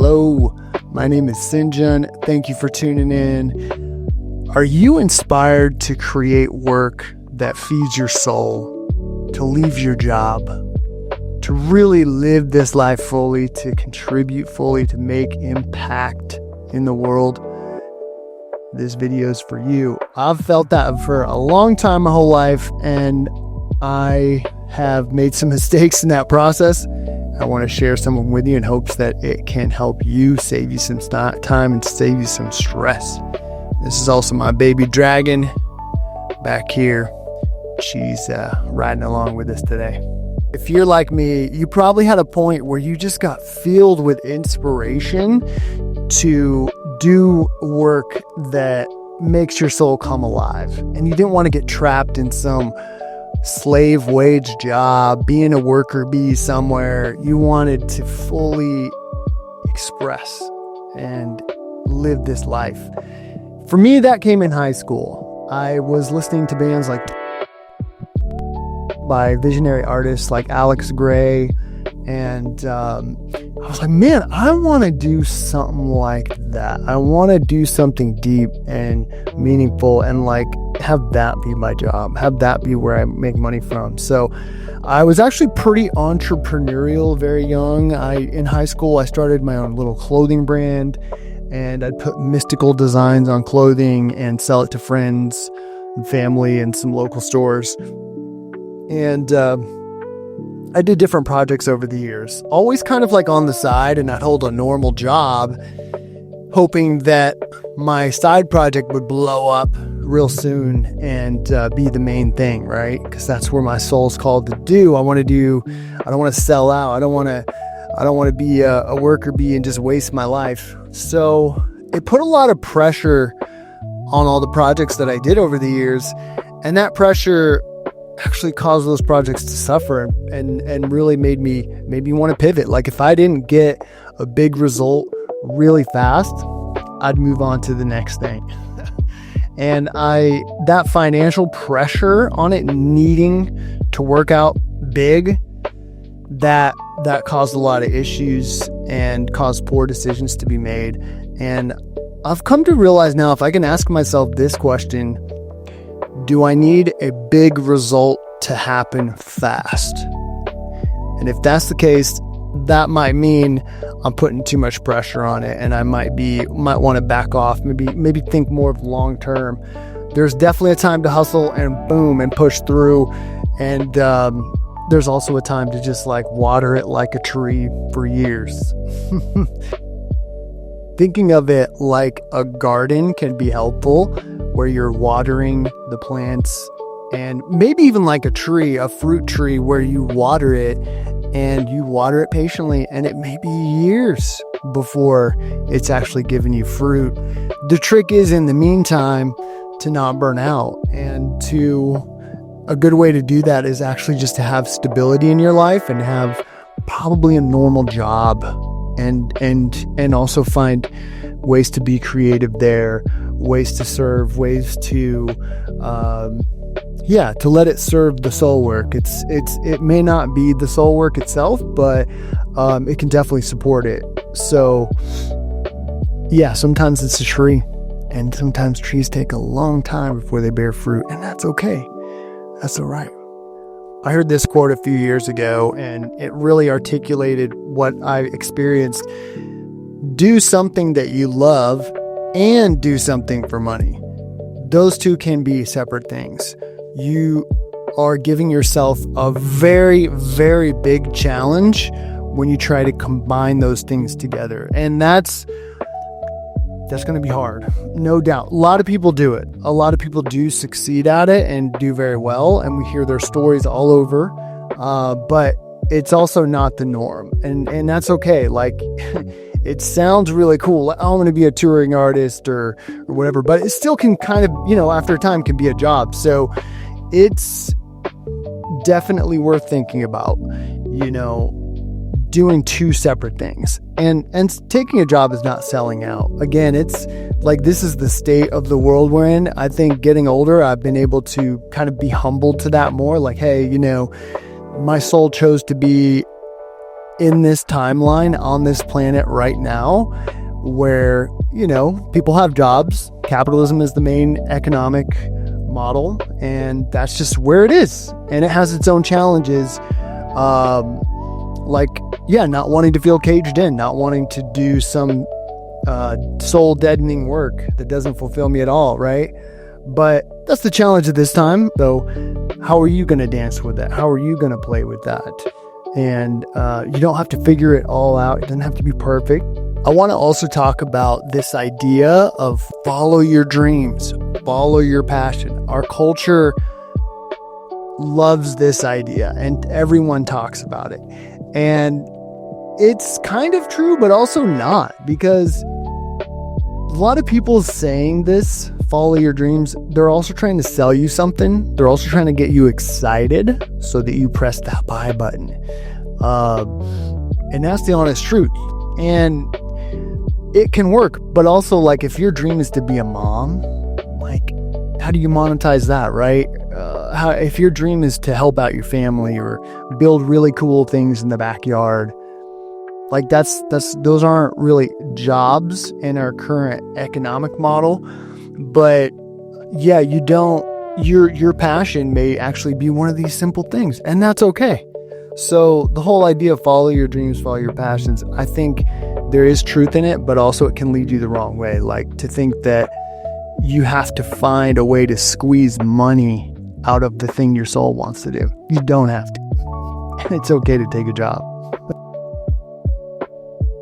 Hello, my name is Sinjun. Thank you for tuning in. Are you inspired to create work that feeds your soul, to leave your job, to really live this life fully, to contribute fully, to make impact in the world? This video is for you. I've felt that for a long time, my whole life, and I have made some mistakes in that process. I want to share some of them with you in hopes that it can help you, save you some time and save you some stress. This is also my baby dragon back here. She's riding along with us today. If you're like me, you probably had a point where you just got filled with inspiration to do work that makes your soul come alive. And you didn't want to get trapped in some slave wage job, being a worker bee somewhere. You wanted to fully express and live this life. For me, that came in high school. I was listening to bands like by visionary artists like Alex Grey, and I was like, man, I want to do something like that. I want to do something deep and meaningful and like have that be my job, have that be where I make money from. So I was actually pretty entrepreneurial very young. In high school, I started my own little clothing brand, and I'd put mystical designs on clothing and sell it to friends and family and some local stores. And I did different projects over the years, always kind of like on the side, and I'd hold a normal job, hoping that my side project would blow up real soon and be the main thing, right? Because that's where my soul's called to do. I don't want to sell out. I don't want to be a worker bee and just waste my life. So it put a lot of pressure on all the projects that I did over the years, and that pressure actually caused those projects to suffer and really made me want to pivot. Like if I didn't get a big result really fast, I'd move on to the next thing. And that financial pressure on it needing to work out big, that caused a lot of issues and caused poor decisions to be made. And I've come to realize now, if I can ask myself this question: do I need a big result to happen fast? And if that's the case, that might mean I'm putting too much pressure on it, and I might want to back off, maybe think more of long term. There's definitely a time to hustle and boom and push through, and there's also a time to just like water it like a tree for years. Thinking of it like a garden can be helpful, where you're watering the plants, and maybe even like a tree, a fruit tree, where you water it and you water it patiently, and it may be years before it's actually giving you fruit. The trick is, in the meantime, to not burn out. And a good way to do that is actually just to have stability in your life and have probably a normal job, and also find ways to be creative there, ways to serve, ways to let it serve the soul work. It may not be the soul work itself, but it can definitely support it. So yeah, sometimes it's a tree, and sometimes trees take a long time before they bear fruit, and that's okay. That's all right. I heard this quote a few years ago, and it really articulated what I experienced. Do something that you love and do something for money. Those two can be separate things. You are giving yourself a very, very big challenge when you try to combine those things together. And that's going to be hard, no doubt. A lot of people do it. A lot of people do succeed at it and do very well, and we hear their stories all over. But it's also not the norm, and that's okay. Like, it sounds really cool. Like, I'm going to be a touring artist or whatever, but it still can kind of, after a time, can be a job. So it's definitely worth thinking about, doing two separate things. And taking a job is not selling out. Again, it's like, this is the state of the world we're in. I think getting older, I've been able to kind of be humbled to that more. Like, hey, my soul chose to be in this timeline on this planet right now where, people have jobs. Capitalism is the main economic model, and that's just where it is. And it has its own challenges. Not wanting to feel caged in, not wanting to do some soul deadening work that doesn't fulfill me at all, right? But that's the challenge of this time. So how are you going to dance with that? How are you going to play with that? And you don't have to figure it all out. It doesn't have to be perfect. I want to also talk about this idea of follow your dreams, follow your passion. Our culture loves this idea, and everyone talks about it. And it's kind of true, but also not, because a lot of people saying this, follow your dreams, they're also trying to sell you something. They're also trying to get you excited so that you press that buy button. And that's the honest truth. And it can work, but also, like, if your dream is to be a mom, like, how do you monetize that, right? If your dream is to help out your family or build really cool things in the backyard, like those aren't really jobs in our current economic model. But yeah, your passion may actually be one of these simple things, and that's okay. So the whole idea of follow your dreams, follow your passions, I think there is truth in it, but also it can lead you the wrong way. Like, to think that you have to find a way to squeeze money out of the thing your soul wants to do. You don't have to. And it's okay to take a job.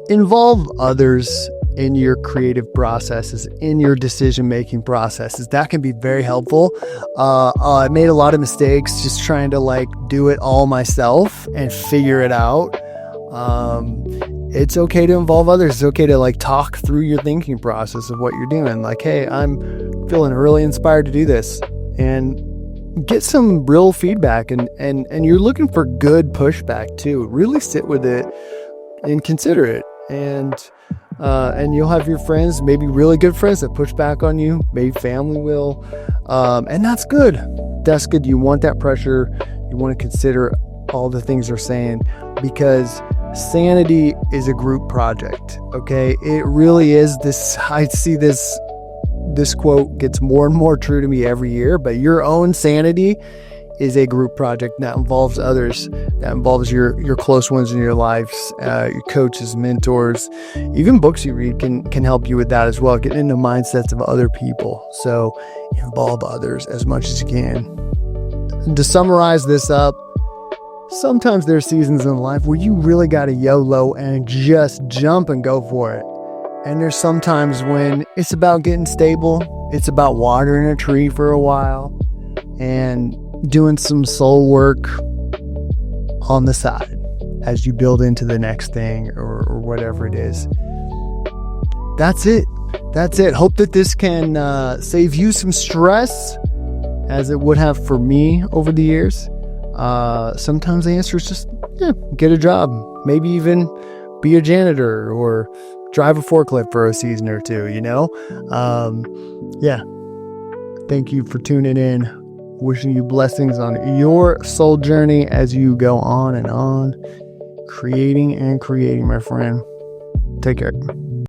Involve others in your creative processes, in your decision-making processes. That can be very helpful. I made a lot of mistakes just trying to do it all myself and figure it out. It's okay to involve others. It's okay to talk through your thinking process of what you're doing. Like, hey, I'm feeling really inspired to do this, and get some real feedback. And you're looking for good pushback too. Really sit with it and consider it. And you'll have your friends, maybe really good friends, that push back on you. Maybe family will. And that's good. That's good. You want that pressure. You want to consider all the things they're saying, because sanity is a group project. Okay. It really is. I see this quote gets more and more true to me every year, but your own sanity is a group project that involves others, that involves your close ones in your lives, your coaches, mentors, even books you read can help you with that as well. Getting into mindsets of other people. So involve others as much as you can. And to summarize this up, sometimes there are seasons in life where you really got to YOLO and just jump and go for it. And there's sometimes when it's about getting stable. It's about watering a tree for a while and doing some soul work on the side as you build into the next thing or whatever it is. That's it. Hope that this can save you some stress, as it would have for me over the years. Sometimes the answer is just get a job, maybe even be a janitor or drive a forklift for a season or two, Thank you for tuning in. Wishing you blessings on your soul journey as you go on and on, creating and creating, my friend. Take care.